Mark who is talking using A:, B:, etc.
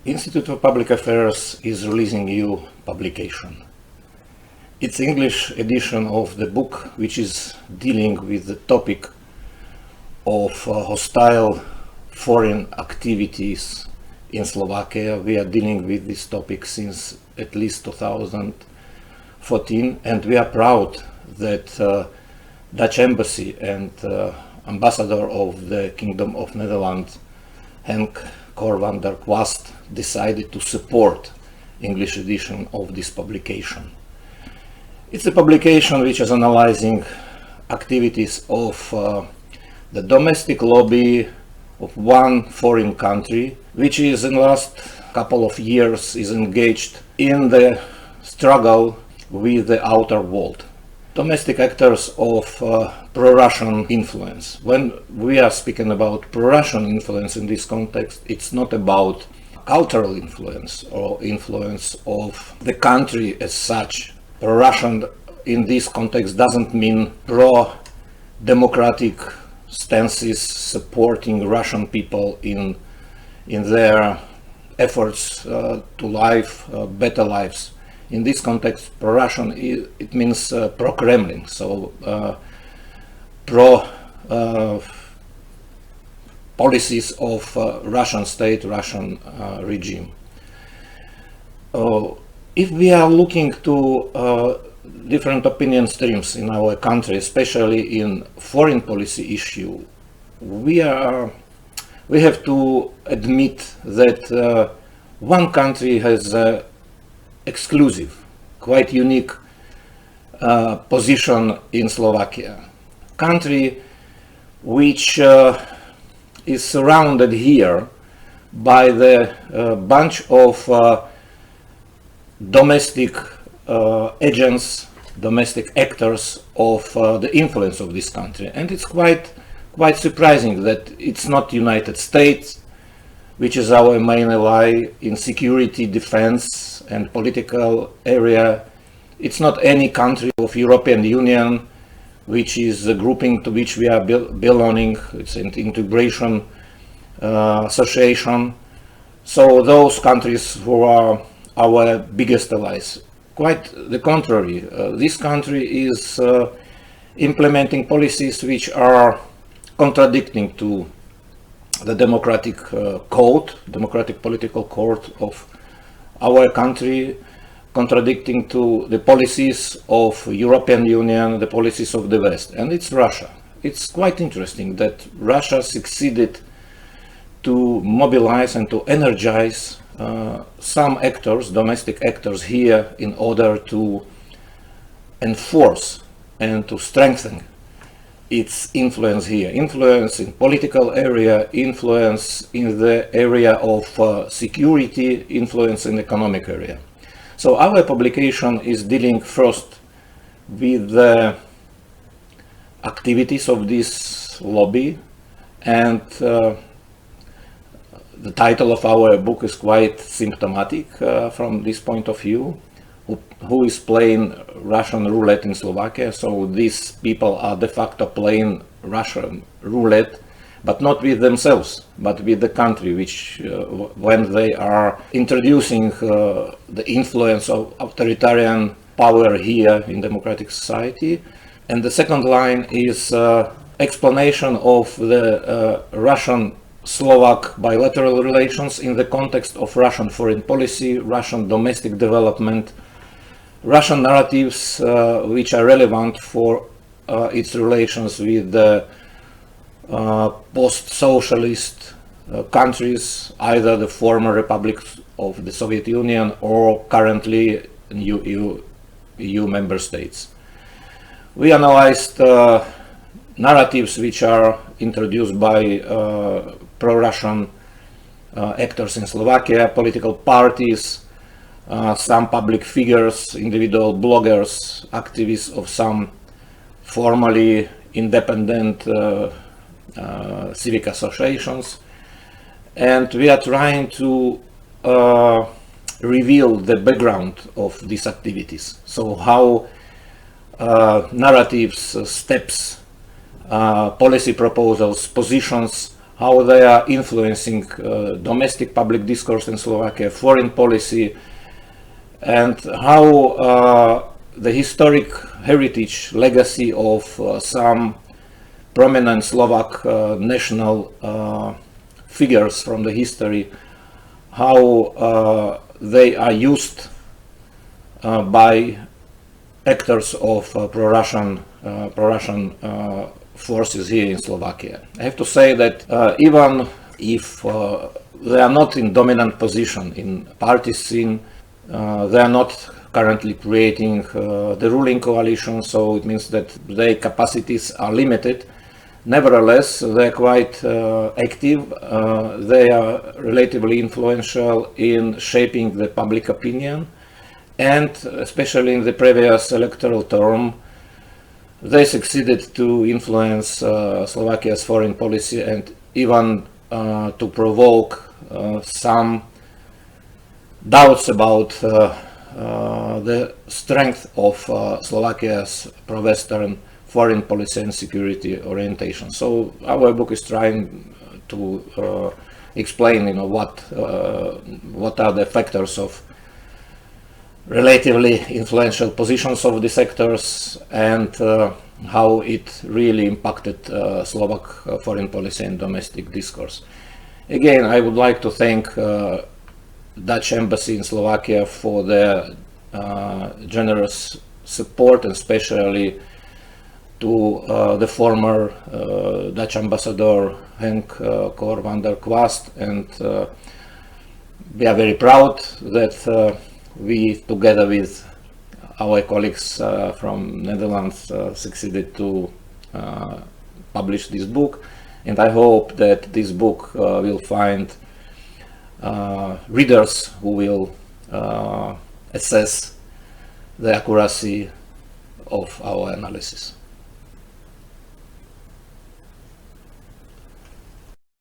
A: Institute of Public Affairs is releasing new publication. It's English edition of the book which is dealing with the topic of hostile foreign activities in Slovakia. We are dealing with this topic since at least 2014, and we are proud that Dutch Embassy and Ambassador of the Kingdom of Netherlands, Henk Cor van der Kwast, decided to support English edition of this publication. It's a publication which is analyzing activities of the domestic lobby of one foreign country, which is in the last couple of years is engaged in the struggle with the outer world. Domestic actors of pro-Russian influence. When we are speaking about pro-Russian influence in this context, it's not about cultural influence or influence of the country as such. Pro-Russian in this context doesn't mean pro-democratic stances supporting Russian people in their efforts to live better lives. In this context, pro-Russian, it means pro-Kremlin, so policies of Russian state, Russian regime. If we are looking to different opinion streams in our country, especially in foreign policy issue, we have to admit that one country has exclusive, quite unique position in Slovakia. Country which is surrounded here by the bunch of domestic agents, domestic actors of the influence of this country. And it's quite surprising that it's not United States, which is our main ally in security, defense and political area. It's not any country of European Union, which is a grouping to which we are belonging. It's an integration association. So those countries who are our biggest allies. Quite the contrary. This country is implementing policies which are contradicting to the democratic democratic political code of our country, contradicting to the policies of European Union, the policies of the West, and it's Russia. It's quite interesting that Russia succeeded to mobilize and to energize some actors, domestic actors here, in order to enforce and to strengthen its influence here, influence in political area, influence in the area of security, influence in economic area. So our publication is dealing first with the activities of this lobby, and the title of our book is quite symptomatic from this point of view. Who is playing Russian roulette in Slovakia? So these people are de facto playing Russian roulette, but not with themselves, but with the country, which when they are introducing the influence of authoritarian power here in democratic society. And the second line is explanation of the Russian-Slovak bilateral relations in the context of Russian foreign policy, Russian domestic development, Russian narratives which are relevant for its relations with the post-socialist countries, either the former republics of the Soviet Union or currently EU member states. We analyzed narratives which are introduced by pro-Russian actors in Slovakia, political parties, some public figures, individual bloggers, activists of some formally independent civic associations, and we are trying to reveal the background of these activities. So how narratives, steps, policy proposals, positions how they are influencing domestic public discourse in Slovakia, foreign policy, and how the historic heritage legacy of some prominent Slovak national figures from the history, how they are used by actors of pro-Russian forces here in Slovakia. I have to say that even if they are not in dominant position in party scene, they are not currently creating the ruling coalition, so it means that their capacities are limited. Nevertheless, they are quite active. They are relatively influential in shaping the public opinion, and especially in the previous electoral term, they succeeded to influence Slovakia's foreign policy and even to provoke some doubts about the strength of Slovakia's pro-Western foreign policy and security orientation. So our book is trying to explain, what are the factors of relatively influential positions of the sectors and how it really impacted Slovak foreign policy and domestic discourse. Again, I would like to thank Dutch Embassy in Slovakia for their generous support, and especially to the former Dutch ambassador Henk Cor van der Kwast, and we are very proud that we, together with our colleagues from Netherlands, succeeded to publish this book, and I hope that this book will find readers who will assess the accuracy of our analysis.